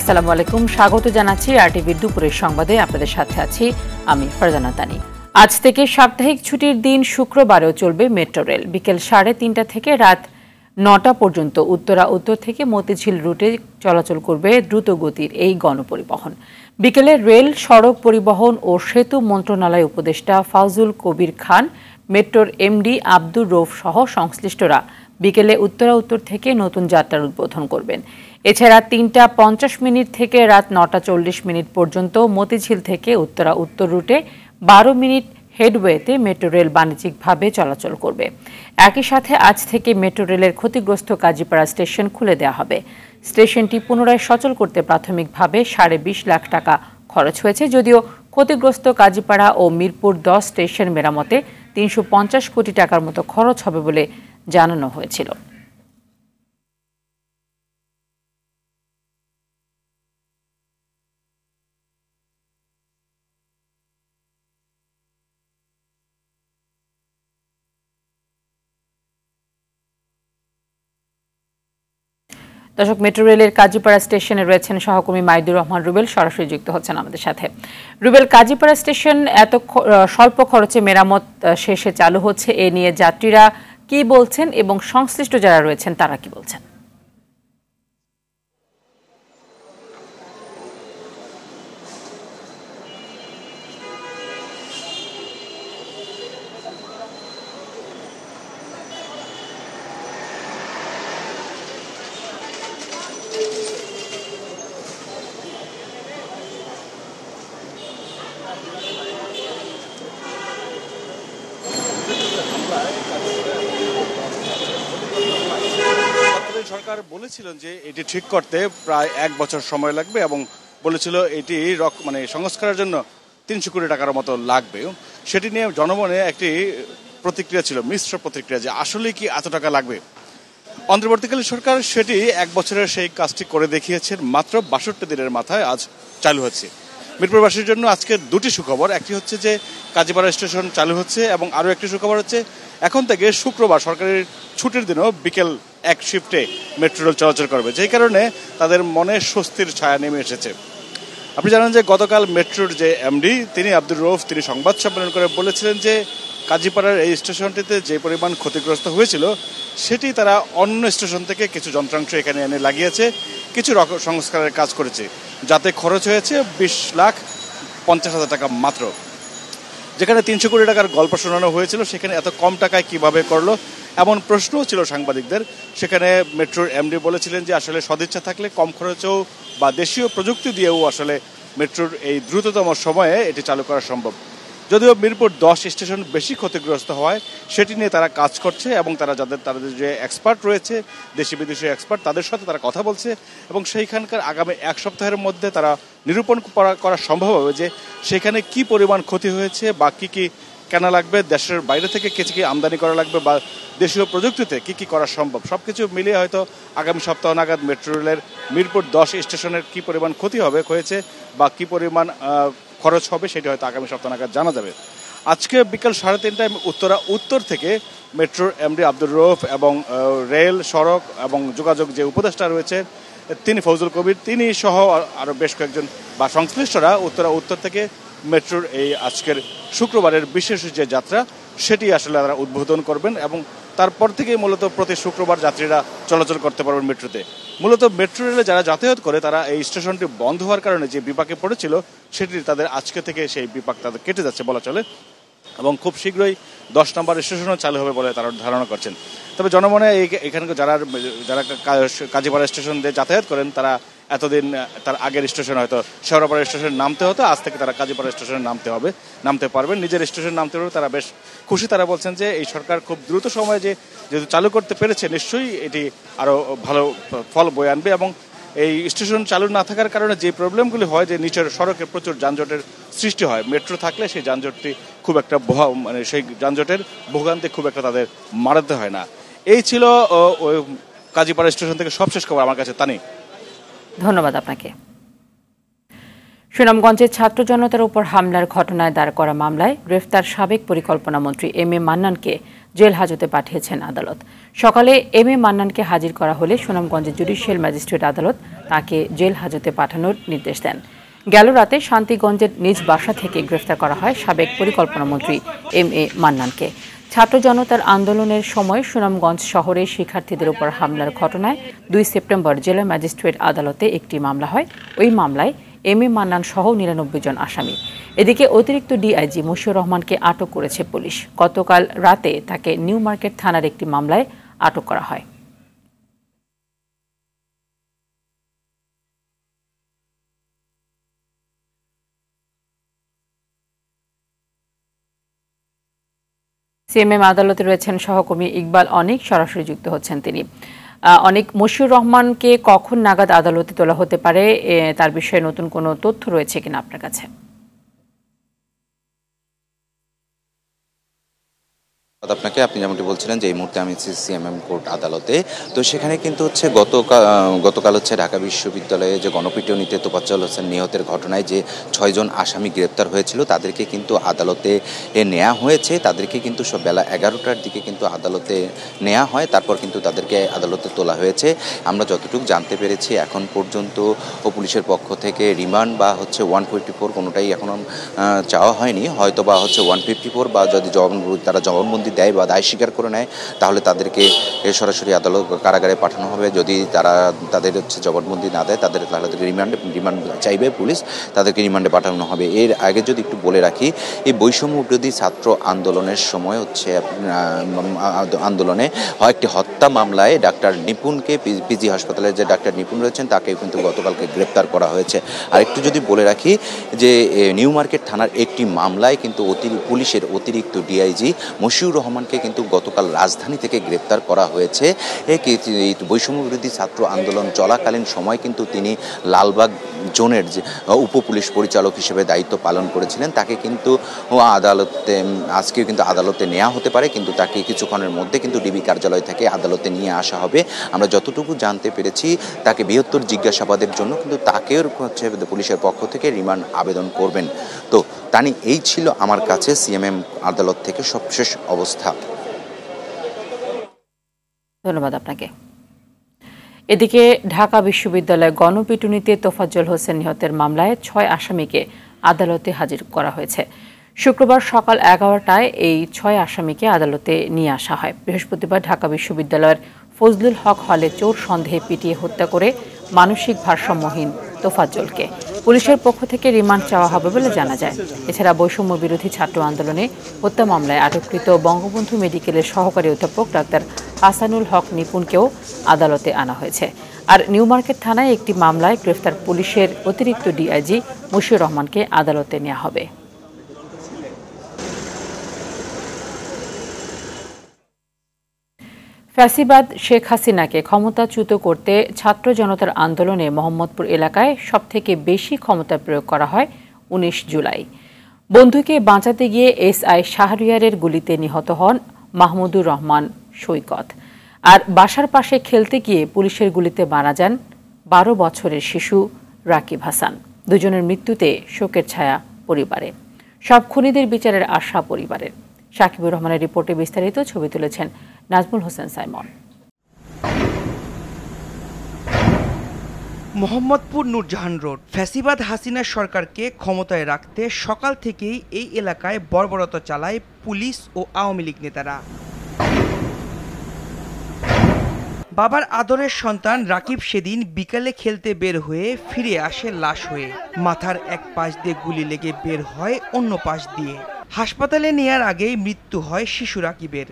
আসসালামু আলাইকুম, স্বাগত জানাচ্ছি আরটিভির দুপুরের সংবাদে। আপনাদের সাথে আছি আমি ফারজানা তানি। আজ থেকে সাপ্তাহিক ছুটির দিন শুক্রবারেও চলবে মেট্রো রেল। বিকেল 3:30 থেকে রাত 9টা পর্যন্ত উত্তরা উত্তর থেকে মতিঝিল রুটে চলাচল করবে দ্রুতগতির এই গণপরিবহন। বিকেলে রেল, সড়ক পরিবহন ও সেতু মন্ত্রণালয় উপদেষ্টা ফাউজুল কবির খান, মেট্রোর এমডি আব্দুর রৌফ সহ সংশ্লিষ্টরা বিকেলে উত্তরা উত্তর থেকে নতুন যাত্রার উদ্বোধন করবেন। এছাড়া 3:50 থেকে রাত 9:40 পর্যন্ত মতিঝিল থেকে উত্তরা উত্তর রুটে 12 মিনিট হেডওয়েতে মেট্রো রেল বাণিজ্যিকভাবে চলাচল করবে। একই সাথে আজ থেকে মেট্রো রেলের ক্ষতিগ্রস্ত কাজীপাড়া স্টেশন খুলে দেওয়া হবে। স্টেশনটি পুনরায় সচল করতে প্রাথমিকভাবে 20.5 লাখ টাকা খরচ হয়েছে, যদিও ক্ষতিগ্রস্ত কাজীপাড়া ও মিরপুর 10 স্টেশন মেরামতে 350 কোটি টাকার মতো খরচ হবে বলে জানানো হয়েছিল। দর্শক, মেট্রো রেলের কাজীপাড়া স্টেশনে রয়েছেন সহকর্মী মাইদুর রহমান রুবেল, সরাসরি যুক্ত হচ্ছেন আমাদের সাথে। রুবেল, কাজীপাড়া স্টেশন এত স্বল্প খরচে মেরামত শেষে চালু হচ্ছে, এ নিয়ে যাত্রীরা কি বলছেন এবং সংশ্লিষ্ট যারা রয়েছেন তারা কি বলছেন? সরকার বলেছিলেন যে এটি ঠিক করতে প্রায় 1 বছর সময় লাগবে এবং বলেছিল এটি সংস্কারের জন্য 300 কোটি টাকার মতো লাগবে। সেটি নিয়ে জনমনে একটি প্রতিক্রিয়া ছিল, মিশ্র প্রতিক্রিয়া, যে আসলে কি এত টাকা লাগবে। অন্তর্বর্তীকালীন সরকার সেটি 1 বছরের সেই কাজটি করে দেখিয়েছেন মাত্র 62 দিনের মাথায় আজ চালু হচ্ছে। মিরপুরবাসীর জন্য আজকে দুটি সুখবর। একটি হচ্ছে যে কাজীপাড়া স্টেশন চালু হচ্ছে এবং আরও একটি সুখবর হচ্ছে এখন থেকে শুক্রবার সরকারের ছুটির দিনও বিকেল 1 শিফটে মেট্রো রেল চলাচল করবে, যেই কারণে তাদের মনে স্বস্তির ছায়া নেমে এসেছে। আপনি জানেন যে গতকাল মেট্রোর যে এমডি তিনি আব্দুর রৌফ তিনি সংবাদ সম্মেলন করে বলেছিলেন যে কাজীপাড়ার এই স্টেশনটিতে যে পরিমাণ ক্ষতিগ্রস্ত হয়েছিল সেটি তারা অন্য স্টেশন থেকে কিছু যন্ত্রাংশ এখানে এনে লাগিয়েছে, কিছু সংস্কারের কাজ করেছে, যাতে খরচ হয়েছে 20,50,000 টাকা মাত্র। যেখানে 300 কোটি টাকার গল্প শোনানো হয়েছিল সেখানে এত কম টাকায় কিভাবে করলো এমন প্রশ্নও ছিল সাংবাদিকদের। সেখানে মেট্রোর এমডি বলেছিলেন যে আসলে সদিচ্ছা থাকলে কম খরচেও বা দেশীয় প্রযুক্তি দিয়েও আসলে মেট্রোর এই দ্রুততম সময়ে এটি চালু করা সম্ভব। যদিও মিরপুর 10 স্টেশন বেশি ক্ষতিগ্রস্ত হয় সেটি নিয়ে তারা কাজ করছে এবং তাদের যে এক্সপার্ট রয়েছে, দেশি বিদেশি এক্সপার্ট, তাদের সাথে তারা কথা বলছে এবং সেইখানকার আগামী 1 সপ্তাহের মধ্যে তারা নিরূপণ করা সম্ভব হবে যে সেখানে কি পরিমাণ ক্ষতি হয়েছে বা কি কেনা লাগবে, দেশের বাইরে থেকে কি আমদানি করা লাগবে বা দেশীয় প্রযুক্তিতে কি করা সম্ভব। সবকিছু মিলিয়ে হয়তো আগামী সপ্তাহ নাগাদ মেট্রো রেলের মিরপুর 10 স্টেশনের কি পরিমাণ ক্ষতি হয়েছে বা কি পরিমাণ খরচ হবে সেটি হয়তো আগামী সপ্তাহ নাগাদ জানা যাবে। আজকে বিকাল 3:30টায় উত্তরা উত্তর থেকে মেট্রোর এমডি আব্দুর রৌফ এবং রেল, সড়ক এবং যোগাযোগ যে উপদেষ্টা রয়েছে তিনি ফাউজুল কবির, তিনি সহ আরও বেশ কয়েকজন বা সংশ্লিষ্টরা উত্তরা উত্তর থেকে মেট্রোর এই আজকের শুক্রবারের বিশেষ যে যাত্রা সেটি আসলে তারা উদ্বোধন করবেন এবং তারপর থেকেই মূলত প্রতি শুক্রবার যাত্রীরা চলাচল করতে পারবেন মেট্রোতে। মূলত মেট্রো রেলে যারা যাতায়াত করে তারা এই স্টেশনটি বন্ধ হওয়ার কারণে যে বিপাকে পড়েছিল সেটি তাদের আজকে থেকে সেই বিপাক তাদের কেটে যাচ্ছে বলা চলে এবং খুব শীঘ্রই 10 নম্বর স্টেশনও চালু হবে বলে তারা ধারণা করছেন। তবে জনমনে এখানকার যারা কাজীপাড়া স্টেশন দিয়ে যাতায়াত করেন তারা এতদিন তার আগের স্টেশন হয়তো শেওড়াপাড়া স্টেশনে নামতে হতো, আজ থেকে তারা কাজীপাড়া স্টেশনে নামতে পারবেন, নিজের স্টেশনে নামতে পারবে। তারা বেশ খুশি। তারা বলছেন যে এই সরকার খুব দ্রুত সময়ে যেহেতু চালু করতে পেরেছে নিশ্চয়ই এটি আরও ভালো ফল বয়ে আনবে এবং এই স্টেশন চালু না থাকার কারণে যে প্রবলেমগুলি হয় যে নিচের সড়কে প্রচুর যানজটের সৃষ্টি হয়, মেট্রো থাকলে সেই যানজটটি খুব একটা সেই যানজটের ভোগান্তি খুব একটা তাদের মারাতে হয় না। এই ছিল কাজীপাড়া স্টেশন থেকে সবশেষ খবর আমার কাছে। তানি, ধন্যবাদ আপনাকে। সুনামগঞ্জের ছাত্র জনতার উপর হামলার ঘটনায় দায়ের করা মামলায় গ্রেফতার সাবেক পরিকল্পনা মন্ত্রী এম এ মান্নানকে জেল হাজতে পাঠিয়েছেন আদালত। সকালে এম এ মান্নানকে হাজির করা হলে সুনামগঞ্জের জুডিশিয়াল ম্যাজিস্ট্রেট আদালত তাকে জেল হাজতে পাঠানোর নির্দেশ দেন। গেল রাতে শান্তিগঞ্জের নিজ বাসা থেকে গ্রেফতার করা হয় সাবেক পরিকল্পনামন্ত্রী এম এ মান্নানকে। ছাত্র জনতার আন্দোলনের সময় সুনামগঞ্জ শহরে শিক্ষার্থীদের উপর হামলার ঘটনায় ২ সেপ্টেম্বর জেলা ম্যাজিস্ট্রেট আদালতে একটি মামলা হয়। ওই মামলায় এম এ মান্নান সহ ৯৯ জন আসামি। এদিকে অতিরিক্ত ডিআইজি মশিউর রহমানকে আটক করেছে পুলিশ। গতকাল রাতে তাকে নিউ মার্কেট থানার একটি মামলায় আটক করা হয়। সিএমএম আদালতে রয়েছেন সহকর্মী ইকবাল অনেক, সরাসরি যুক্ত হচ্ছেন তিনি। অনেক, মশিউর রহমানকে কখন নাগাদ আদালতে তোলা হতে পারে তার বিষয়ে নতুন কোনো তথ্য রয়েছে কিনা আপনার কাছে? আপনাকে আপনি যেমনটি বলছিলেন যে এই মুহূর্তে আমি সিএমএম কোর্ট আদালতে, তো সেখানে কিন্তু হচ্ছে গতকাল হচ্ছে ঢাকা বিশ্ববিদ্যালয়ে যে গণপিটুনিতে তোফাজ্জল হোসেন নিহতের ঘটনায় যে ৬ জন আসামি গ্রেপ্তার হয়েছিল তাদেরকে কিন্তু আদালতে নেওয়া হয়েছে। তাদেরকে কিন্তু সব বেলা ১১টার দিকে কিন্তু আদালতে নেওয়া হয়, তারপর কিন্তু তাদেরকে আদালতে তোলা হয়েছে। আমরা যতটুকু জানতে পেরেছি এখন পর্যন্ত পুলিশের পক্ষ থেকে রিমান্ড বা হচ্ছে 154 কোনোটাই এখনো চাওয়া হয়নি। হয়তো বা হচ্ছে 154 বা যদি তারা জবানবন্দি দেয় বা দায় স্বীকার করে নেয় তাহলে তাদেরকে সরাসরি আদালত কারাগারে পাঠানো হবে। যদি তাদের হচ্ছে জবানবন্দি না দেয় তাহলে তাদেরকে রিমান্ড চাইবে পুলিশ, তাদেরকে রিমান্ডে পাঠানো হবে। এর আগে যদি একটু বলে রাখি, এই বৈষম্য বিরোধী ছাত্র আন্দোলনের সময় হচ্ছে আন্দোলনে একটি হত্যা মামলায় ডাক্তার নিপুণকে পিজি হাসপাতালের যে ডাক্তার নিপুণ রয়েছেন তাকে কিন্তু গতকালকে গ্রেপ্তার করা হয়েছে। আর একটু যদি বলে রাখি যে নিউ মার্কেট থানার একটি মামলায় কিন্তু পুলিশের অতিরিক্ত ডিআইজি মশিউর রহমানকে কিন্তু গতকাল রাজধানী থেকে গ্রেপ্তার করা হয়েছে। এই বৈষম্য বিরোধী ছাত্র আন্দোলন চলাকালীন সময় কিন্তু তিনি লালবাগ জোনের যে উপপুলিশ পরিচালক হিসেবে দায়িত্ব পালন করেছিলেন। তাকে কিন্তু আজকেও কিন্তু আদালতে নেওয়া হতে পারে, কিন্তু তাকে কিছুক্ষণের মধ্যে কিন্তু ডিবি কার্যালয় থেকে আদালতে নিয়ে আসা হবে। আমরা যতটুকু জানতে পেরেছি তাকে বৃহত্তর জিজ্ঞাসাবাদের জন্য কিন্তু তাকেও হচ্ছে পুলিশের পক্ষ থেকে রিমান্ড আবেদন করবেন। তো তানি এই ছিল আমার কাছে সিএমএম আদালত থেকে সবশেষ অবস্থা। ধন্যবাদ আপনাকে। এদিকে ঢাকা বিশ্ববিদ্যালয় গণপিটুনিতে তোফাজ্জল হোসেন নিহতের মামলায় ৬ আসামিকে আদালতে হাজির করা হয়েছে। শুক্রবার সকাল ১১টায় এই ৬ আসামিকে আদালতে নিয়ে আসা হয়। বৃহস্পতিবার ঢাকা বিশ্ববিদ্যালয়ের ফজলুল হক হলে চোর সন্দেহে পিটিয়ে হত্যা করে মানসিক ভারসাম্যহীন তোফাজ্জলকে পুলিশের পক্ষ থেকে রিমান্ড চাওয়া হবে বলে জানা যায়। এছাড়া বৈষম্য বিরোধী ছাত্র আন্দোলনে হত্যা মামলায় আটককৃত বঙ্গবন্ধু মেডিকেলের সহকারী অধ্যাপক ডাক্তার হাসানুল হক নিপুণকেও আদালতে আনা হয়েছে। আর নিউ মার্কেট থানায় একটি মামলায় গ্রেফতার পুলিশের অতিরিক্ত ডিআইজি মশিউর রহমানকে আদালতে নেওয়া হবে। ফ্যাসিবাদ শেখ হাসিনাকে ক্ষমতাচ্যুত করতে ছাত্র জনতার আন্দোলনে মোহাম্মদপুর এলাকায় সবথেকে বেশি ক্ষমতা প্রয়োগ করা হয় ১৯ জুলাই। বন্ধুকে বাঁচাতে গিয়ে এসআই শাহরিয়ারের গুলিতে নিহত হন মাহমুদুর রহমান সৈকত। আর বাসার পাশে খেলতে গিয়ে পুলিশের গুলিতে মারা যান ১২ বছরের শিশু রাকিব হাসান। দুজনের মৃত্যুতে শোকের ছায়া পরিবারে। সব খুনিদের বিচারের আশা পরিবারের। সাকিবুর রহমানের রিপোর্টে বিস্তারিত ছবি তুলেছেন নাজমুল হোসেন সাইমন। মোহাম্মদপুর নূরজাহান রোড। ফ্যাসিবাদ হাসিনা সরকারকে ক্ষমতায় রাখতে সকাল থেকেই এই এলাকায় বর্বরতা চালায় পুলিশ ও আওয়ামী লীগ নেতারা। বাবার আদরের সন্তান রাকিব সেদিন বিকালে খেলতে বের হয়ে ফিরে আসে লাশ হয়ে। মাথার এক পাশ দিয়ে গুলি লেগে বের হয় অন্য পাশ দিয়ে। হাসপাতালে নেয়ার আগেই মৃত্যু হয় শিশু রাকিবের।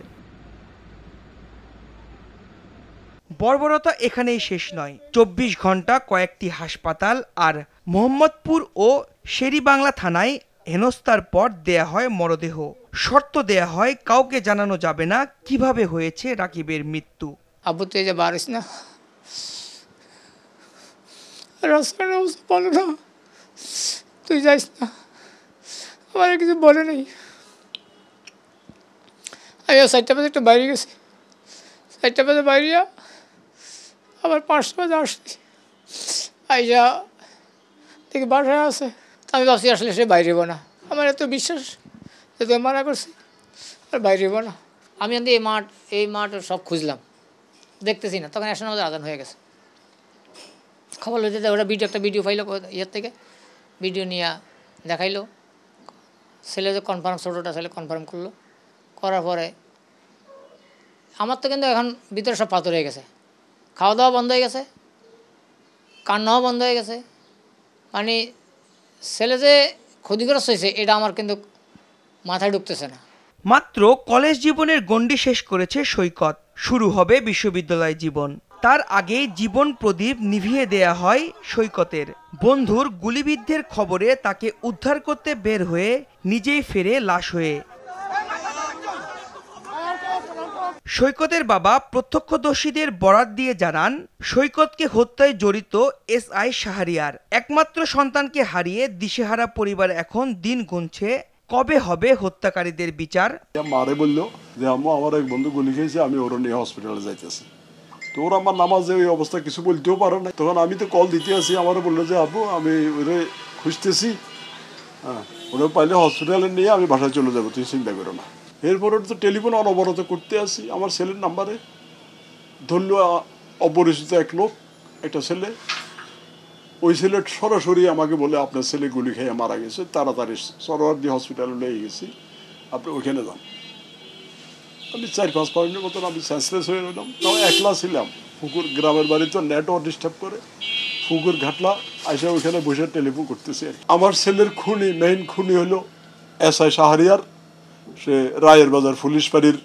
বর্বরতা এখানেই শেষ নয়। ২৪ ঘন্টা কয়েকটি হাসপাতাল আর মোহাম্মদপুর ও শেরিবাংলা থানায় হেনস্থার পর দেয়া হয় মরদেহ। শর্ত দেয়া হয় কাউকে জানানো যাবে না কিভাবে হয়েছে রাকিবের মৃত্যু। আব্বু তুই যে বারিস না, রাস্তার অবস্থা ভালো না, তুই যাইস না, আমার কিছু বলে নেই। আমি ৪টা বাজে একটু বাইরে গেছি, ৪টা বাজে বাইরিয়া আবার ৫টা বাজে আসছি। আইসা দেখি বাসায় আছে, আমি ভাবছি আসলে সে বাইরে হবো না। আমার এত বিশ্বাস যে তুই মানা করছি আর বাইরে হবো না। আমি এই মাঠ সব খুঁজলাম, দেখতেছি না। তখন 1 আজান হয়ে গেছে। খবর হইতে ওরা একটা ভিডিও পাইলো ইয়ের থেকে, ভিডিও নিয়ে দেখাইলো। ছেলে যে কনফার্ম, ছোটোটা ছেলে কনফার্ম করলো। করার পরে আমার তো কিন্তু এখন ভিতরে সব পাথর হয়ে গেছে, খাওয়া দাওয়া বন্ধ হয়ে গেছে, কান্নাও বন্ধ হয়ে গেছে। মানে ছেলে যে ক্ষতিগ্রস্ত হয়েছে এটা আমার কিন্তু মাথায় ঢুকতেছে না। মাত্র কলেজ জীবনের গণ্ডি শেষ করেছে সৈকত, শুরু হবে বিশ্ববিদ্যালয় জীবন। তার আগে জীবন প্রদীপ নিভিয়ে দেয়া হয় সৈকতের। বন্ধুর গুলিবিদ্ধের খবরে তাকে উদ্ধার করতে বের হয়ে নিজেই ফেরে লাশ হয়ে। সৈকতের বাবা প্রত্যক্ষদর্শীদের বরাত দিয়ে জানান, সৈকতকে হত্যায় জড়িত SI শাহরিয়ার। একমাত্র সন্তানকে হারিয়ে দিশেহারা পরিবার এখন দিন গুনছে কবে হবে হত্যাকারীদের বিচার। মারে বললো যে আম্মু আমার এক বন্ধু গুলি খেয়েছে, আমি ওরা নিয়ে হসপিটালে যাইতেছি। তো ওরা আমার নামাজে ওই অবস্থা কিছু বলতেও পারে না। তখন আমি তো কল দিতে আসি, আমারও বললো যে আব্বু আমি ওরে খুঁজতেছি, হ্যাঁ ওরা পাইলে হসপিটালে নিয়ে আমি বাসায় চলে যাবো, তুই চিন্তা করো না। এরপরে তো টেলিফোন অনবরত করতে আসি আমার ছেলের নাম্বারে। ধরল অপরিচিত এক লোক, একটা ছেলে, ওই ছেলে সরাসরি আমাকে বলে আপনার ছেলে গুলি খেয়ে মারা গেছে, তাড়াতাড়ি সরোয়ার্দী হসপিটালে নিয়ে গেছি, আপনি ওইখানে যান। আমি 4-5 মিনিটের মতন আমি সেন্সলেস হয়ে রইলাম। তাও একলা ছিলাম, পুকুর গ্রামের বাড়ি তো নেটওয়ার্ক ডিস্টার্ব করে, পুকুর ঘাটলা আইসা ওইখানে বসে টেলিফোন করতেছি। আমার ছেলের খুনি, মেইন খুনি হলো SI শাহরিয়ার। সে রায়ের বাজার পুলিশ ফাঁড়ির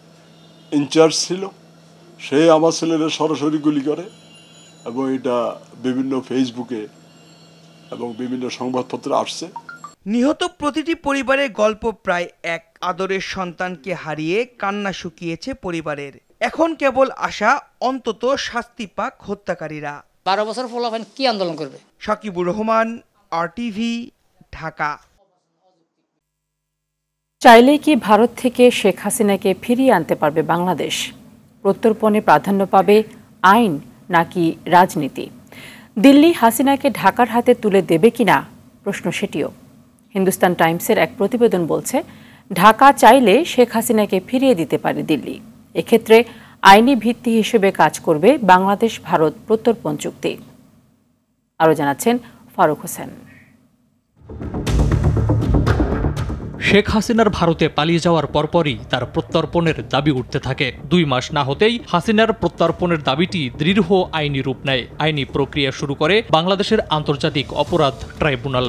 ইনচার্জ ছিল। সে আমার ছেলের সরাসরি গুলি করে এবং এটা বিভিন্ন ফেসবুকে এবং বিভিন্ন সংবাদপত্রে আসছে। নিহত প্রতিটি পরিবারের গল্প প্রায় এক। আদরের সন্তানকে হারিয়ে কান্না শুকিয়েছে পরিবারের। এখন কেবল আশা অন্তত শাস্তি পাক হত্যাকারীরা। 12 বছর পোলাপান কি আন্দোলন করবে? সাকিবুর রহমান, RTV, ঢাকা। চাইলেই কি ভারত থেকে শেখ হাসিনাকে ফিরিয়ে আনতে পারবে বাংলাদেশ? প্রত্যর্পণে প্রাধান্য পাবে আইন নাকি রাজনীতি? দিল্লি হাসিনাকে ঢাকার হাতে তুলে দেবে কিনা প্রশ্ন সেটিও। হিন্দুস্তান টাইমসের এক প্রতিবেদন বলছে, ঢাকা চাইলে শেখ হাসিনাকে ফিরিয়ে দিতে পারে দিল্লি। এক্ষেত্রে আইনি ভিত্তি হিসেবে কাজ করবে বাংলাদেশ ভারত প্রত্যর্পণ চুক্তি। আরও জানাচ্ছেন ফারুক হোসেন। শেখ হাসিনার ভারতে পালিয়ে যাওয়ার পরপরই তার প্রত্যর্পণের দাবি উঠতে থাকে। 2 মাস না হতেই হাসিনার প্রত্যর্পণের দাবিটি দৃঢ় আইনি রূপ নেয়। আইনি প্রক্রিয়া শুরু করে বাংলাদেশের আন্তর্জাতিক অপরাধ ট্রাইব্যুনাল।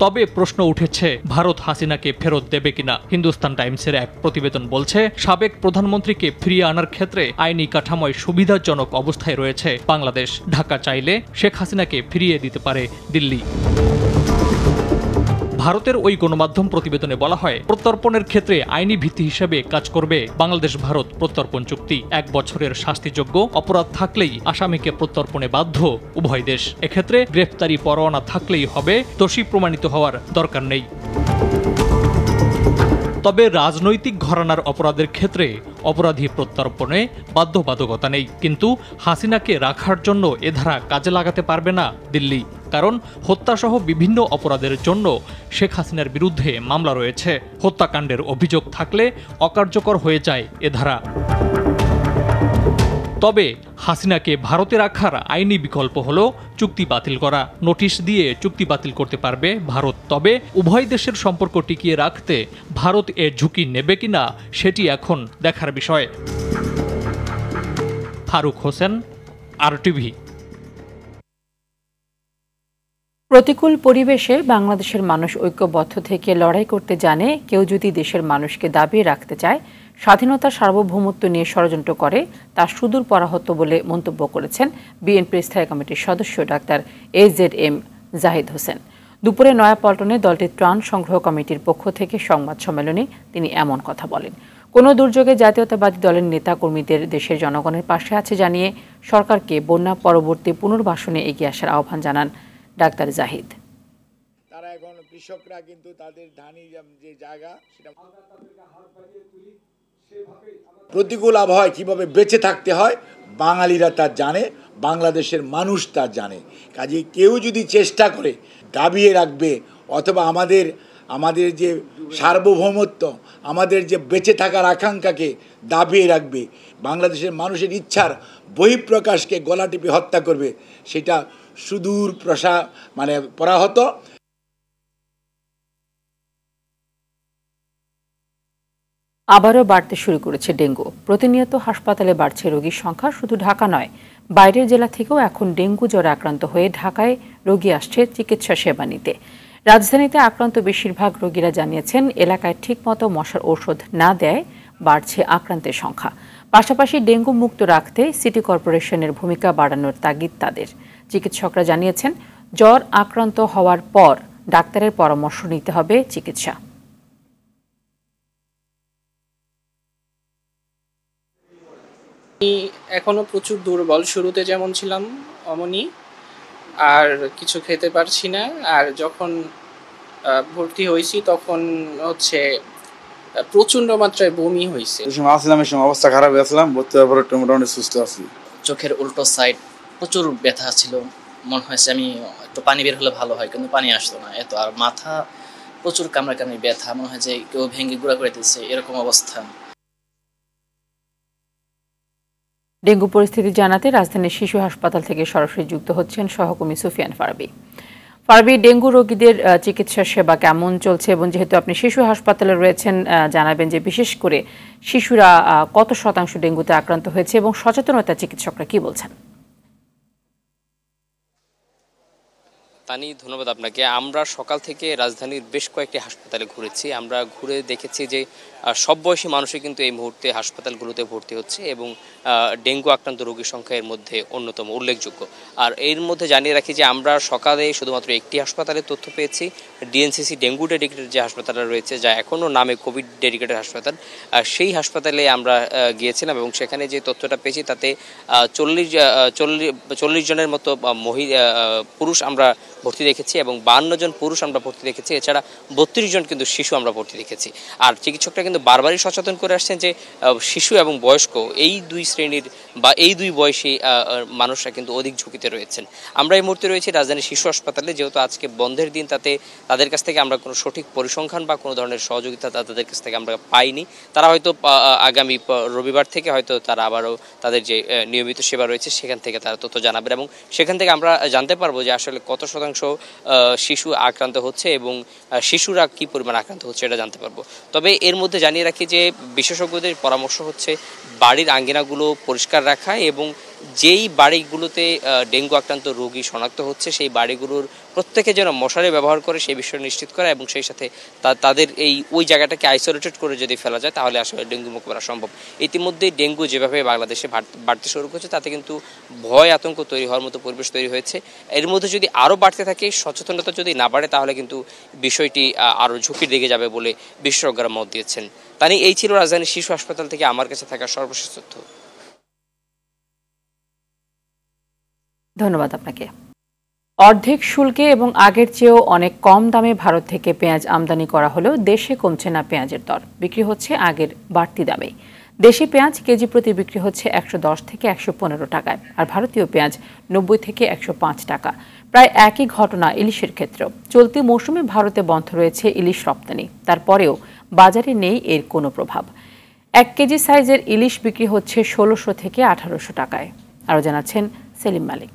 তবে প্রশ্ন উঠেছে, ভারত হাসিনাকে ফেরত দেবে কিনা। হিন্দুস্তান টাইমসের এক প্রতিবেদন বলছে, সাবেক প্রধানমন্ত্রীকে ফিরিয়ে আনার ক্ষেত্রে আইনি কাঠামোয় সুবিধাজনক অবস্থায় রয়েছে বাংলাদেশ। ঢাকা চাইলে শেখ হাসিনাকে ফিরিয়ে দিতে পারে দিল্লি। ভারতের ওই গণমাধ্যম প্রতিবেদনে বলা হয়, প্রত্যর্পণের ক্ষেত্রে আইনি ভিত্তি হিসেবে কাজ করবে বাংলাদেশ ভারত প্রত্যর্পণ চুক্তি। 1 বছরের শাস্তিযোগ্য অপরাধ থাকলেই আসামিকে প্রত্যর্পণে বাধ্য উভয় দেশ। এক্ষেত্রে গ্রেফতারি পরোয়ানা থাকলেই হবে, দোষী প্রমাণিত হওয়ার দরকার নেই। তবে রাজনৈতিক ঘরানার অপরাধের ক্ষেত্রে অপরাধী প্রত্যর্পণে বাধ্যবাধকতা নেই। কিন্তু হাসিনাকে রাখার জন্য এ ধারা কাজে লাগাতে পারবে না দিল্লি। কারণ হত্যাসহ বিভিন্ন অপরাধের জন্য শেখ হাসিনার বিরুদ্ধে মামলা রয়েছে। হত্যাকাণ্ডের অভিযোগ থাকলে অকার্যকর হয়ে যায় এ ধারা। তবে হাসিনাকে ভারতে রাখার আইনি বিকল্প হলো চুক্তি বাতিল করা। নোটিশ দিয়ে চুক্তি বাতিল করতে পারবে ভারত। তবে উভয় দেশের সম্পর্ক টিকিয়ে রাখতে ভারত এ ঝুঁকি নেবে কিনা সেটি এখন দেখার বিষয়। ফারুক হোসেন, RTV। প্রতিকূল পরিবেশে বাংলাদেশের মানুষ ঐক্যবদ্ধ থেকে লড়াই করতে জানে। কেউ যদি দেশের মানুষকে দাবিয়ে রাখতে চায়, স্বাধীনতার সার্বভৌমত্ব নিয়ে ষড়যন্ত্র করে, তা সুদূর পরাহত বলে মন্তব্য করেছেন বিএনপির স্থায়ী কমিটির সদস্য ডাক্তার AZM জাহিদ হোসেন। দুপুরে নয়াপল্টনে দলটির ত্রাণ সংগ্রহ কমিটির পক্ষ থেকে সংবাদ সম্মেলনে তিনি এমন কথা বলেন। কোনো দুর্যোগে জাতীয়তাবাদী দলের নেতা কর্মীদের দেশের জনগণের পাশে আছে জানিয়ে সরকারকে বন্যা পরবর্তী পুনর্বাসনে এগিয়ে আসার আহ্বান জানান ডাক্তার জাহিদ। তারা এখন কৃষকরা কিন্তু তাদের ধানি যে জায়গা সেটা প্রতিকূল আবহাওয়ায় কিভাবে বেঁচে থাকতে হয় বাঙালিরা তা জানে, বাংলাদেশের মানুষ তা জানে। কাজে কেউ যদি চেষ্টা করে দাবিয়ে রাখবে অথবা আমাদের আমাদের যে সার্বভৌমত্ব, আমাদের যে বেঁচে থাকার আকাঙ্ক্ষাকে দাবিয়ে রাখবে, বাংলাদেশের মানুষের ইচ্ছার বহিঃপ্রকাশকে গলা টিপে হত্যা করবে, সেটা সুদূর পরাহত। আবারও বাড়তে শুরু করেছে ডেঙ্গু। প্রতিনিয়ত হাসপাতালে বাড়ছে রোগীর সংখ্যা। শুধু ঢাকা নয়, বাইরের জেলা থেকেও এখন ডেঙ্গু জ্বরে আক্রান্ত হয়ে ঢাকায় রোগী আসছে চিকিৎসা সেবা নিতে। রাজধানীতে আক্রান্ত বেশিরভাগ রোগীরা জানিয়েছেন এলাকায় ঠিকমতো মশার ঔষধ না দেয় বাড়ছে আক্রান্তের সংখ্যা। পাশাপাশি ডেঙ্গু মুক্ত রাখতে সিটি কর্পোরেশনের ভূমিকা বাড়ানোর তাগিদ তাদের। চিকিৎসকরা জানিয়েছেন জ্বর আক্রান্ত হওয়ার পর ডাক্তারের পরামর্শ নিতে হবে চিকিৎসা। এখনো প্রচুর দুর্বল, শুরুতে যেমন ছিলাম অমনি, আর কিছু খেতে পারছি না। আর যখন ভর্তি হয়েছি তখন হচ্ছে প্রচন্ড মাত্রায় বমি হয়েছে। অবস্থা খারাপ হয়েছিলাম, ভর্তি হওয়ার পরে মোটামুটি সুস্থ আছি। চোখের উল্টো সাইড প্রচুর ব্যথা ছিল, মনে হয়েছে আমি একটু পানি বের হলে ভালো হয়, কিন্তু পানি আসতো না এত। আর মাথা প্রচুর কামড়াকামড়ি ব্যথা, মনে হয় যে কেউ ভেঙে গুঁড়া করে দিচ্ছে, এরকম অবস্থা। ডেঙ্গু পরিস্থিতি জানাতে রাজধানীর শিশু হাসপাতাল থেকে সরাসরি যুক্ত হচ্ছেন সহকর্মী সুফিয়ান ফারাবি। ফারাবি, ডেঙ্গু রোগীদের চিকিৎসা সেবা কেমন চলছে, এবং যেহেতু আপনি শিশু হাসপাতালে রয়েছেন, জানাবেন যে বিশেষ করে শিশুরা কত শতাংশ ডেঙ্গুতে আক্রান্ত হয়েছে এবং সচেতনতা চিকিৎসকরা কি বলছেন? তানি, ধন্যবাদ আপনাকে। আমরা সকাল থেকে রাজধানীর বেশ কয়েকটি হাসপাতালে ঘুরেছি। আমরা ঘুরে দেখেছি যে সব বয়সী মানুষই কিন্তু এই মুহূর্তে হাসপাতালগুলোতে ভর্তি হচ্ছে এবং ডেঙ্গু আক্রান্ত রোগীর সংখ্যা এর মধ্যে অন্যতম, উল্লেখযোগ্য। আর এর মধ্যে জানিয়ে রাখি যে আমরা সকালে শুধুমাত্র একটি হাসপাতালের তথ্য পেয়েছি, ডিএনসিসি ডেঙ্গু ডেডিকেটেড যে হাসপাতালটা রয়েছে, যা এখনও নামে কোভিড ডেডিকেটেড হাসপাতাল, সেই হাসপাতালে আমরা গিয়েছিলাম এবং সেখানে যে তথ্যটা পেয়েছি তাতে 40 জনের মতো পুরুষ আমরা ভর্তি দেখেছি এবং 52 জন পুরুষ আমরা ভর্তি দেখেছি। এছাড়া 32 জন কিন্তু শিশু আমরা ভর্তি দেখেছি। আর চিকিৎসকরা কিন্তু বারবারই সচেতন করে আসছেন যে শিশু এবং বয়স্ক এই দুই শ্রেণীর বা এই দুই বয়সী মানুষরা কিন্তু অধিক ঝুঁকিতে রয়েছেন। আমরা এই মুহূর্তে রয়েছি রাজধানীর শিশু হাসপাতালে, যেহেতু আজকে বন্ধের দিন, তাতে তাদের কাছ থেকে আমরা কোনো সঠিক পরিসংখ্যান বা কোনো ধরনের সহযোগিতা তাদের কাছ থেকে আমরা পাইনি। তারা হয়তো আগামী রবিবার থেকে হয়তো তারা আবারও তাদের যে নিয়মিত সেবা রয়েছে সেখান থেকে তারা তথ্য জানাবেন এবং সেখান থেকে আমরা জানতে পারবো যে আসলে কত শতাংশ শিশু আক্রান্ত হচ্ছে এবং শিশুরা কি পরিমাণ আক্রান্ত হচ্ছে এটা জানতে পারবো। তবে এর মধ্যে জানিয়ে রাখি যে বিশেষজ্ঞদের পরামর্শ হচ্ছে বাড়ির আঙ্গিনাগুলো পরিষ্কার রাখা এবং যেই বাড়িগুলোতে ডেঙ্গু আক্রান্ত রোগী শনাক্ত হচ্ছে সেই বাড়িগুলোর প্রত্যেকে যেন মশারি ব্যবহার করে সেই বিষয় নিশ্চিত করা এবং সেই সাথে তাদের ওই জায়গাটাকে আইসোলেটেড করে যদি ফেলা যায় তাহলে আসলে ডেঙ্গু মুক্ত করা সম্ভব। ইতিমধ্যে ডেঙ্গু যেভাবে বাংলাদেশে বাড়তে শুরু করেছে তাতে কিন্তু ভয় আতঙ্ক তৈরি হওয়ার মতো পরিবেশ তৈরি হয়েছে। এর মধ্যে যদি আরও বাড়তে থাকে, সচেতনতা যদি না বাড়ে, তাহলে কিন্তু বিষয়টি আরও ঝুঁকির দিকে যাবে বলে বিশেষজ্ঞরা মত দিয়েছেন। তাই এই ছিল রাজধানীর শিশু হাসপাতাল থেকে আমার কাছে থাকা সর্বশেষ তথ্য। ধন্যবাদ আপনাকে। অর্ধেক শুল্কে এবং আগের চেয়েও অনেক কম দামে ভারত থেকে পেঁয়াজ আমদানি করা হলেও দেশে কমছে না পেঁয়াজের দর, বিক্রি হচ্ছে আগের বাড়তি দামে। দেশি পেঁয়াজ কেজি প্রতি বিক্রি হচ্ছে 110 থেকে 115 টাকায়, আর ভারতীয় পেঁয়াজ 90 থেকে 105 টাকা। প্রায় একই ঘটনা ইলিশের ক্ষেত্রেও। চলতি মৌসুমে ভারতে বন্ধ রয়েছে ইলিশ রপ্তানি, তারপরেও বাজারে নেই এর কোনো প্রভাব। 1 কেজি সাইজের ইলিশ বিক্রি হচ্ছে 1600 থেকে 1800 টাকায়। আরও জানাচ্ছেন সেলিম মালিক।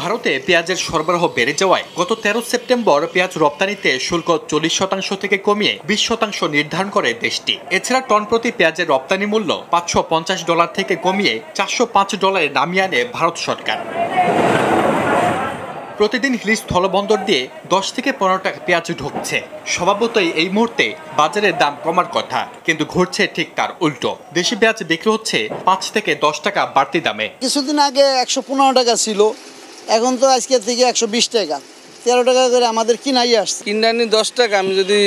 ভারতে পেঁয়াজের সরবরাহ বেড়ে যাওয়ায় গত 13 সেপ্টেম্বর পেঁয়াজ রপ্তানিতে শুল্ক 40% থেকে কমিয়ে 20% নির্ধারণ করে দেশটি। এছাড়া টন প্রতি পেঁয়াজের রপ্তানি মূল্য $550 থেকে কমিয়ে $405 নামিয়ে আনে ভারত সরকার। প্রতিদিন হিলি স্থলবন্দর দিয়ে 10 থেকে 15 টাকা পেঁয়াজ ঢুকছে। স্বভাবতই এই মুহূর্তে বাজারের দাম কমার কথা, কিন্তু ঘটছে ঠিক তার উল্টো। দেশি পেঁয়াজ বিক্রি হচ্ছে 5 থেকে 10 টাকা বাড়তি দামে। কিছুদিন আগে 115 টাকা ছিল, এখন তো আজকে থেকে 120 টাকা, 13 টাকা করে আমাদের কিনাই আসছে। কিনানি 10 টাকা, আমি যদি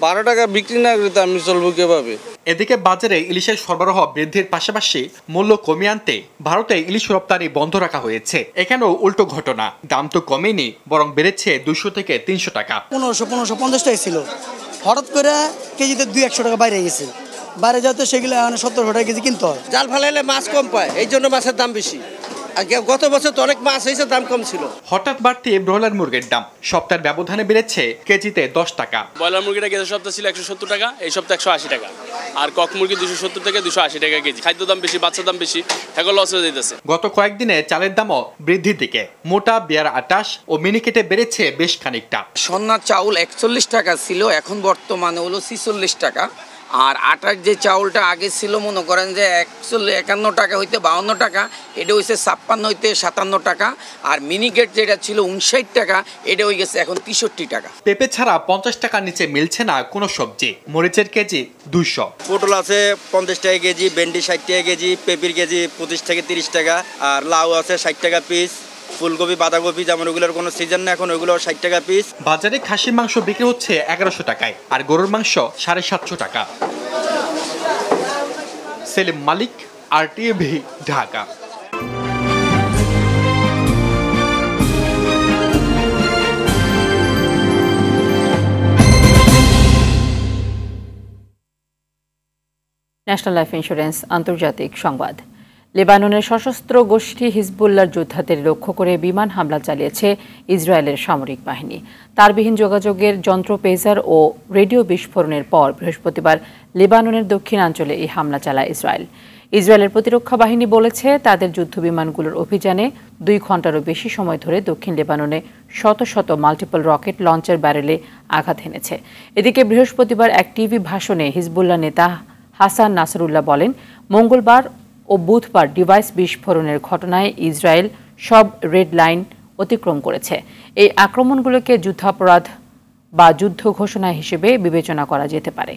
12 টাকা বিক্রি না করি তো আমি চলবো কিভাবে? এদিকে বাজারে ইলিশের সরবরাহ বৃদ্ধির পাশাপাশি মূল্য কমিয়ে আনতে ভারতে ইলিশ রপ্তানি বন্ধ রাখা হয়েছে। এখানেও উল্টো ঘটনা, দাম তো কমেনি, বরং বেড়েছে 200 থেকে 300 টাকা। 1550 টাকা ছিল, হঠাৎ করে কেজিতে 200-100 টাকা বাইরে গেছে। বাইরে যাতে সেগুলো 70 টাকা কেজি কিনতে হয়। জাল ফালাইলে মাছ কম পায়, এই জন্য মাছের দাম বেশি। গত বছর তো অনেক মাছ হয়েছে, দাম কম ছিল। হঠাৎ বাড়তি ব্রয়লার মুরগির দাম সপ্তাহের ব্যবধানে বেড়েছে কেজিতে 10 টাকা। ব্রয়লার মুরগিটা গেছে সপ্তাহে ছিল 170 টাকা, এই সপ্তাহে 180 টাকা। আর কক মুরগি 270 থেকে 280 টাকা কেজি। খাদ্য দাম বেশি, বাচ্চার দাম বেশি, এখন লস হয়ে যাইতেছে। গত কয়েকদিনে চালের দামও বৃদ্ধির দিকে। মোটা 28 ও মিনিকেটে বেড়েছে বেশ খানিকটা। সন্না চাউল 41 টাকা ছিল, এখন বর্তমানে হলো 46 টাকা। আর আটার যে চাউলটা আগে ছিল মনে করেন যে 51 টাকা হইতে 52 টাকা, এটা হয়েছে 56 হইতে 57 টাকা। আর মিনিকেট যেটা ছিল 59 টাকা, এটা হয়ে গেছে এখন 63 টাকা। পেঁপে ছাড়া 50 টাকার নিচে মিলছে না কোনো সবজি। মরিচের কেজি 200। পটল আছে 50 টাকা কেজি, ভেন্ডি 60 টাকা কেজি, পেঁপের কেজি 25 থেকে 30 টাকা, আর লাউ আছে 60 টাকা পিস। ফুলকপি, বাঁধাকপি যেমন ওগুলোর কোনো সিজন না, এখন ওইগুলো 60 টাকা পিস। বাজারে খাসির মাংস বিক্রি হচ্ছে 1100 টাকায়, আর গরুর মাংস 750 টাকা। সেলিম মালিক, RTV, Dhaka. National life insurance আন্তর্জাতিক সংবাদ। লেবাননের সশস্ত্র গোষ্ঠী হিজবুল্লাহর যোদ্ধাদের লক্ষ্য করে বিমান হামলা চালিয়েছে ইসরায়েলের সামরিক বাহিনী। তারবিহীন যোগাযোগের যন্ত্র, পেজার ও রেডিও বিস্ফোরণের পর বৃহস্পতিবার লেবাননের দক্ষিণাঞ্চলে এই হামলা চালায় ইসরায়েল। ইসরায়েলের প্রতিরক্ষা বাহিনী বলেছে তাদের যুদ্ধবিমানগুলোর অভিযানে 2 ঘন্টারও বেশি সময় ধরে দক্ষিণ লেবাননে শত শত মাল্টিপল রকেট লঞ্চের ব্যারেলে আঘাত হেনেছে। এদিকে বৃহস্পতিবার এক টিভি ভাষণে হিজবুল্লাহ নেতা হাসান নাসরুল্লাহ বলেন, মঙ্গলবার ও বুধবার ডিভাইস বিস্ফোরণের ঘটনায় ইসরায়েল সব রেড লাইন অতিক্রম করেছে। এই আক্রমণগুলোকে যুদ্ধাপরাধ বা যুদ্ধ ঘোষণা হিসেবে বিবেচনা করা যেতে পারে।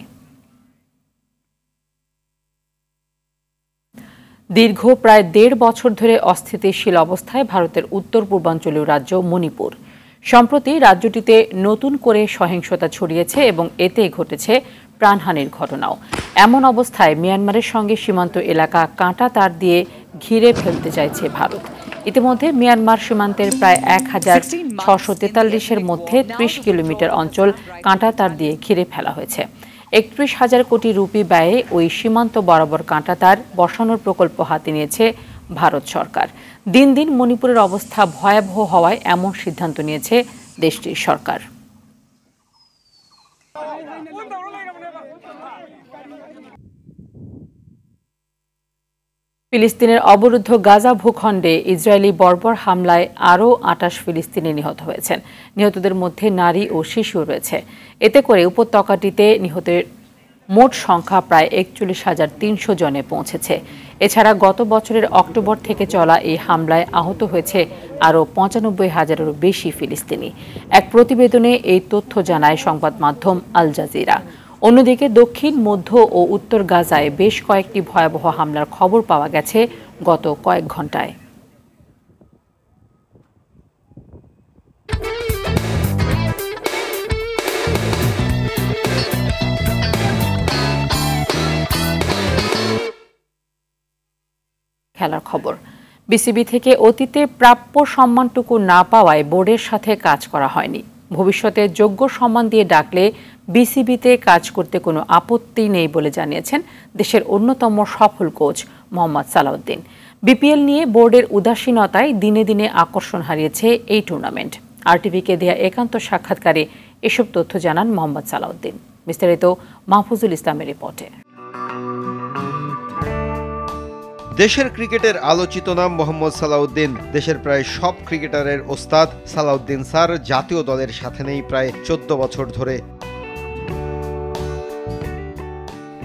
দীর্ঘ প্রায় 1.5 বছর ধরে অস্থিতিশীল অবস্থায় ভারতের উত্তর পূর্বাঞ্চলীয় রাজ্য মণিপুর। সম্প্রতি রাজ্যটিতে নতুন করে সহিংসতা ছড়িয়েছে এবং এতে ঘটেছে প্রাণহানির ঘটনাও। এমন অবস্থায় মিয়ানমারের সঙ্গে সীমান্ত এলাকা কাঁটা তার দিয়ে ঘিরে ফেলতে চাইছে ভারত। ইতিমধ্যে মিয়ানমার সীমান্তের প্রায় 1643-এর মধ্যে 30 কিলোমিটার অঞ্চল কাঁটা তার দিয়ে ঘিরে ফেলা হয়েছে। 31,000 কোটি রুপি ব্যয়ে ওই সীমান্ত বরাবর কাঁটা তার বসানোর প্রকল্প হাতে নিয়েছে ভারত সরকার। দিন দিন মণিপুরের অবস্থা ভয়াবহ হওয়ায় এমন সিদ্ধান্ত নিয়েছে দেশটির সরকার। ফিলিস্তিনের অবরুদ্ধ গাজা ভূখণ্ডে ইসরায়েলি বর্বর হামলায় আরও 28 ফিলিস্তিনি নিহত হয়েছেন। নিহতদের মধ্যে নারী ও শিশু রয়েছে। এতে করে উপত্যকাটিতে নিহতের মোট সংখ্যা প্রায় 41,300 জনে পৌঁছেছে। এছাড়া গত বছরের অক্টোবর থেকে চলা এই হামলায় আহত হয়েছে আরও 95,000-এরও বেশি ফিলিস্তিনি। এক প্রতিবেদনে এই তথ্য জানায় সংবাদ মাধ্যম আল জাজিরা। অন্যদিকে দক্ষিণ, মধ্য ও উত্তর গাজায় বেশ কয়েকটি ভয়াবহ হামলার খবর পাওয়া গেছে গত কয়েক ঘণ্টায়। খেলার খবর। বিসিবি থেকে অতীতে প্রাপ্য সম্মানটুকু না পাওয়ায় বোর্ডের সাথে কাজ করা হয়নি। ভবিষ্যতে যোগ্য সম্মান দিয়ে ডাকলে বিসিবিতে কাজ করতে কোনো আপত্তি নেই বলে জানিয়েছেন দেশের অন্যতম সফল কোচ মোহাম্মদ সালাউদ্দিন। বিপিএল নিয়ে বোর্ডের উদাসীনতায় দিনে দিনে আকর্ষণ হারিয়েছে এই টুর্নামেন্ট। আরটিভিকে দেয়া একান্ত সাক্ষাৎকারে এসব তথ্য জানান মোহাম্মদ সালাউদ্দিন। বিস্তারিত মাহফুজুল ইসলামের রিপোর্টে। দেশের ক্রিকেটের আলোচিত নাম মোহাম্মদ সালাউদ্দিন। দেশের প্রায় সব ক্রিকেটারের ওস্তাদ সালাউদ্দিন স্যার জাতীয় দলের সাথে নেই প্রায় 14 বছর ধরে।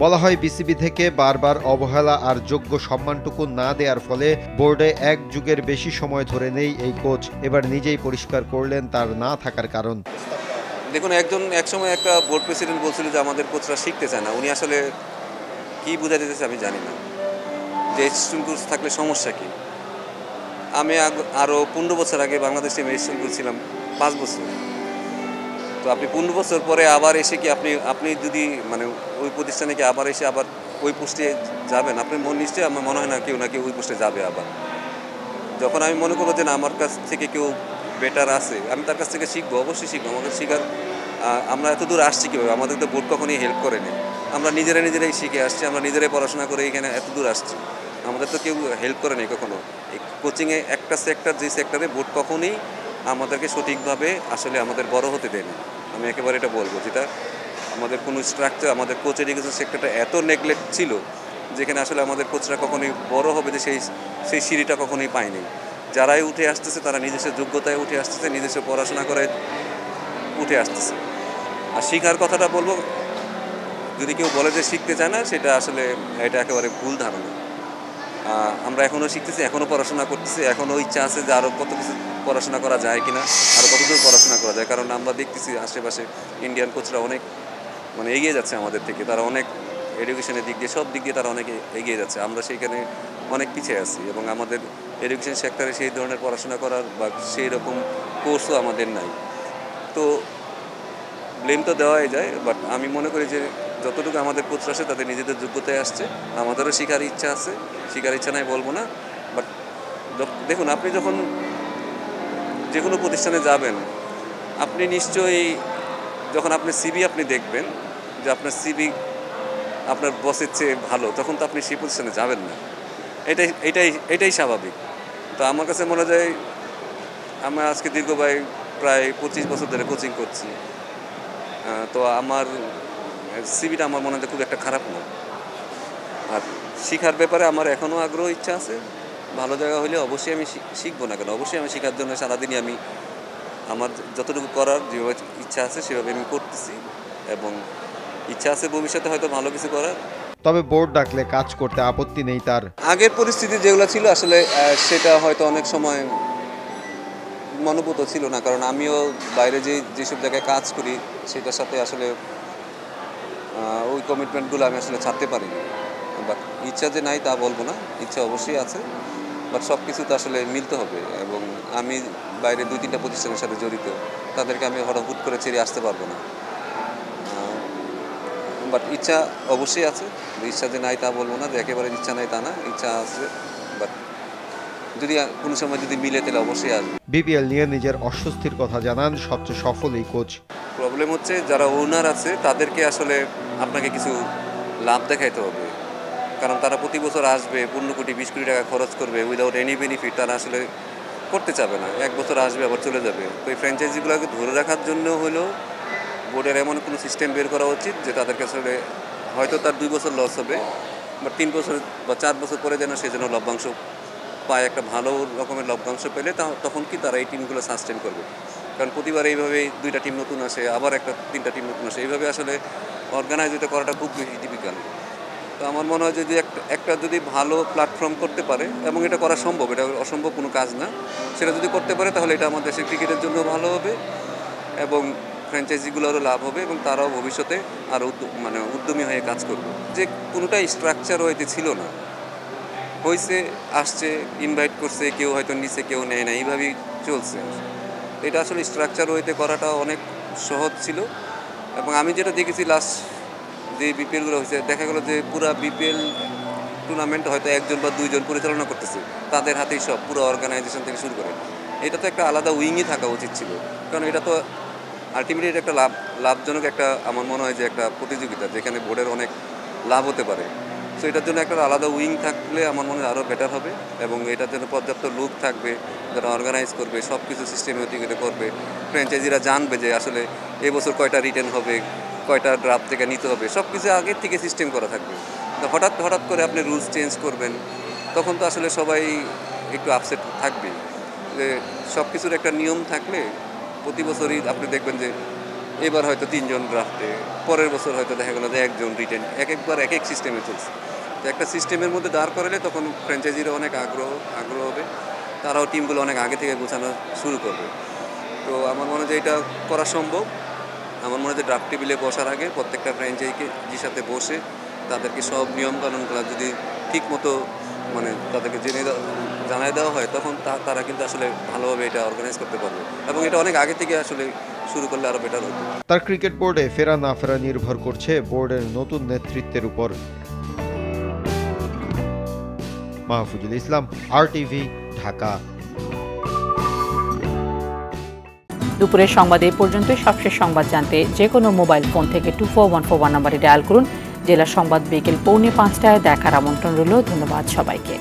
বলা হয় বিসিবি থেকে বারবার অবহেলা আর যোগ্য সম্মানটুকু না দেওয়ার ফলে বোর্ডে এক যুগের বেশি সময় ধরে নেই এই কোচ। এবার নিজেই পরিষ্কার করলেন তার না থাকার কারণ। দেখুন, একসময় একটা বোর্ড প্রেসিডেন্ট বলছিল যে আমাদের কোচরা শিখতে চায় না। উনি আসলে কি বোঝাতে চাইছে আমি জানি না, যে অ্যাসিস্ট্যান্ট কোচ থাকলে সমস্যা কি। আমি আরও 15 বছর আগে বাংলাদেশ টিমে অ্যাসিস্ট্যান্ট কোচ ছিলাম 5 বছর। তো আপনি 15 বছর পরে আবার এসে কি আপনি যদি মানে ওই প্রতিষ্ঠানে কি আবার এসে আবার ওই পোস্টে যাবেন? আপনার নিশ্চয়ই আমার মনে হয় না কেউ ওই পোস্টে যাবে আবার। যখন আমি মনে করবো যে না, আমার কাছ থেকে কেউ বেটার আছে, আমি তার কাছ থেকে শিখবো, অবশ্যই শিখবো। আমাদের শিখার আমরা এত দূর আসছি কীভাবে? আমাদের তো বোর্ড কখনই হেল্প করেনি। আমরা নিজেরাই শিখে আসছি, আমরা নিজেরাই পড়াশোনা করে এখানে এত দূর আসছি। আমাদের তো কেউ হেল্প করে নেই কখনো। এই কোচিংয়ে একটা সেক্টর, যে সেক্টরে বোর্ড কখনোই আমাদেরকে সঠিকভাবে আসলে আমাদের বড় হতে দেয়নি। আমি একেবারে এটা বলবো, যেটা আমাদের কোনো স্ট্রাকচার, আমাদের কোচ এডুকেশন সেক্টরটা এত নেগলেক্ট ছিল, যেখানে আসলে আমাদের কোচরা কখনোই বড় হবে যে সেই সিঁড়িটা কখনোই পায়নি। যারাই উঠে আসতেছে তারা নিজস্ব যোগ্যতায় উঠে আসতেছে, নিজস্ব পড়াশোনা করে উঠে আসতেছে। আর শেখার কথাটা বলবো, যদি কেউ বলে যে শিখতে চায় না, সেটা আসলে এটা একেবারে ভুল ধারণা। আমরা এখনও শিখতেছি, এখনও পড়াশোনা করতেছি, এখনও ইচ্ছা আছে যে আরও কত কিছু পড়াশোনা করা যায় কিনা, আরও কতদূর পড়াশোনা করা যায়। কারণ আমরা দেখতেছি আশেপাশে ইন্ডিয়ান কোচরা অনেক মানে এগিয়ে যাচ্ছে আমাদের থেকে, তারা অনেক এডুকেশনের দিক দিয়ে, সব দিক দিয়ে তারা অনেক এগিয়ে যাচ্ছে। আমরা সেইখানে অনেক পিছিয়ে আছি এবং আমাদের এডুকেশন সেক্টরে সেই ধরনের পড়াশোনা করার বা সেই রকম কোর্সও আমাদের নাই। তো ব্লেম তো দেওয়াই যায়, বাট আমি মনে করি যে যতটুকু আমাদের কোচরা আসে তাদের নিজেদের যোগ্যতায় আসছে, আমাদেরও শেখার ইচ্ছা আছে, শেখার ইচ্ছা নাই বলবো না। বাট দেখুন, আপনি যখন যে কোনো প্রতিষ্ঠানে যাবেন, আপনি নিশ্চয়ই যখন আপনি সিভি আপনি দেখবেন যে আপনার সিভি আপনার বসের চেয়ে ভালো, তখন তো আপনি সেই প্রতিষ্ঠানে যাবেন না। এটাই স্বাভাবিক। তো আমার কাছে মনে যায়, আমরা আজকে প্রায় 25 বছর ধরে কোচিং করছি, তো আমার সিভিটা আমার মনে হয় খুব একটা খারাপ না। আর শেখার ব্যাপারে আমার এখনও আগ্রহ, ইচ্ছা আছে। ভালো জায়গা হলে অবশ্যই আমি শিখবো না কেন, অবশ্যই আমি শেখার জন্য সারাদিনই আমি আমার যতটুকু করার যেভাবে ইচ্ছা আছে সেভাবে আমি করতেছি, এবং ইচ্ছা আছে ভবিষ্যতে হয়তো ভালো কিছু করার। তবে বোর্ড ডাকলে কাজ করতে আপত্তি নেই তার। আগের পরিস্থিতি যেগুলো ছিল আসলে সেটা হয়তো অনেক সময় মনোভূত ছিল না, কারণ আমিও বাইরে যেসব জায়গায় কাজ করি সেটার সাথে আসলে ওই কমিটমেন্টগুলো আমি আসলে ছাড়তে পারিনি। বাট ইচ্ছা যে নাই তা বলবো না, ইচ্ছা অবশ্যই আছে, বাট সব কিছু তো আসলে মিলতে হবে। এবং আমি বাইরে 2-3টা প্রতিষ্ঠানের সাথে জড়িত, তাদেরকে আমি হুট করে ছেড়ে আসতে পারবো না। বাট ইচ্ছা অবশ্যই আছে, ইচ্ছা যে নাই তা বলবো না, যে একেবারে ইচ্ছা নাই তা না, ইচ্ছা আছে। বাট যদি কোনো সময় যদি মিলে তাহলে অবশ্যই আসবে। বিপিএল নিয়ে নিজের অস্বস্তির কথা জানান সবচেয়ে সফল এই কোচ। প্রবলেম হচ্ছে যারা ওনার আছে তাদেরকে আসলে আপনাকে কিছু লাভ দেখাইতে হবে, কারণ তারা প্রতি বছর আসবে, 15 কোটি 20 কোটি টাকা খরচ করবে উইদাউট এনি বেনিফিট, তারা আসলে করতে চাবে না। 1 বছর আসবে আবার চলে যাবে। তো এই ফ্র্যাঞ্চাইজিগুলোকে ধরে রাখার জন্য হলেও বোর্ডের এমন কোনো সিস্টেম বের করা উচিত যে তাদেরকে আসলে হয়তো তার 2 বছর লস হবে, বা 3 বছর বা 4 বছর পরে যেন সে যেন লভ্যাংশ পায়, একটা ভালো রকমের লভ্যাংশ পেলে তখন কি তারা এই টিমগুলো সাস্টেন করবে। কারণ প্রতিবার এইভাবে 2টা টিম নতুন আসে, আবার 3টা টিম নতুন আসে, এইভাবে আসলে অর্গানাইজ এটা করাটা খুব বেশি ডিফিকাল্ট। তো আমার মনে হয় যদি একটা যদি ভালো প্ল্যাটফর্ম করতে পারে, এবং এটা করা সম্ভব, এটা অসম্ভব কোনো কাজ না, সেটা যদি করতে পারে তাহলে এটা আমাদের দেশের ক্রিকেটের জন্য ভালো হবে এবং ফ্র্যাঞ্চাইজিগুলোরও লাভ হবে, এবং তারাও ভবিষ্যতে আরও উদ্যমী হয়ে কাজ করবে। যে কোনোটাই স্ট্রাকচার হইতে ছিল না, হয়েছে, আসছে, ইনভাইট করছে, কেউ হয়তো নিচে, কেউ নেয় না, এইভাবেই চলছে। এটা আসলে স্ট্রাকচার হইতে করাটা অনেক সহজ ছিল। এবং আমি যেটা দেখেছি লাস্ট যে বিপিএলগুলো হয়েছে, দেখা গেলো যে পুরো বিপিএল টুর্নামেন্ট হয়তো 1 বা 2 জন পরিচালনা করতেছে, তাদের হাতেই সব, পুরো অর্গানাইজেশন থেকে শুরু করে। এটা তো একটা আলাদা উইংই থাকা উচিত ছিল, কারণ এটা তো আলটিমেটলি এটা একটা লাভজনক একটা, আমার মনে হয় যে একটা প্রতিযোগিতা যেখানে বোর্ডের অনেক লাভ হতে পারে। সো এটার জন্য একটা আলাদা উইং থাকলে আমার মনে হয় আরও বেটার হবে, এবং এটার জন্য পর্যাপ্ত লোক থাকবে যারা অর্গানাইজ করবে, সব কিছু সিস্টেমেটিক করবে। ফ্র্যাঞ্চাইজিরা জানবে যে আসলে এবছর কয়টা রিটার্ন হবে, কয়টা ড্রাফট থেকে নিতে হবে, সব কিছু আগের থেকে সিস্টেম করা থাকবে। তো হঠাৎ করে আপনি রুলস চেঞ্জ করবেন, তখন তো আসলে সবাই একটু আপসেট থাকবে। যে সব কিছুর একটা নিয়ম থাকলে প্রতি বছরই আপনি দেখবেন যে এবার হয়তো 3 জন ড্রাফটে, পরের বছর হয়তো দেখা গেল যে 1 জন রিটার্ন, একবার এক সিস্টেমে চলছে। তো একটা সিস্টেমের মধ্যে দাঁড় করালে তখন ফ্র্যাঞ্চাইজিরা অনেক আগ্রহ হবে, তারাও টিমগুলো অনেক আগে থেকে গোছানো শুরু করবে। তো আমার মনে হয় যে এটা করা সম্ভব। আমার মনে হয় যে ড্রাফট টেবিলে বসার আগে প্রত্যেকটা ফ্র্যাঞ্চাইজির সাথে বসে তাদেরকে সব নিয়মকানুনগুলো যদি ঠিক মতো তাদেরকে জানাই দেওয়া হয়, তখন তারা কিন্তু আসলে ভালোভাবে এটা অর্গানাইজ করতে পারবে, এবং এটা অনেক আগে থেকে আসলে শুরু করলে আরও বেটার হতো। তার ক্রিকেট বোর্ডে ফেরা না ফেরা নির্ভর করছে বোর্ডের নতুন নেতৃত্বের উপর। মাহফুজুল ইসলাম, RTV, ঢাকা। দুপুরের সংবাদ এই পর্যন্ত। সবশেষ সংবাদ জানতে যে কোনো মোবাইল ফোন থেকে 24141 নম্বরে ডায়াল করুন। জেলা সংবাদ বিকেল 4:45টায় দেখার আমন্ত্রণ রইল। ধন্যবাদ সবাইকে।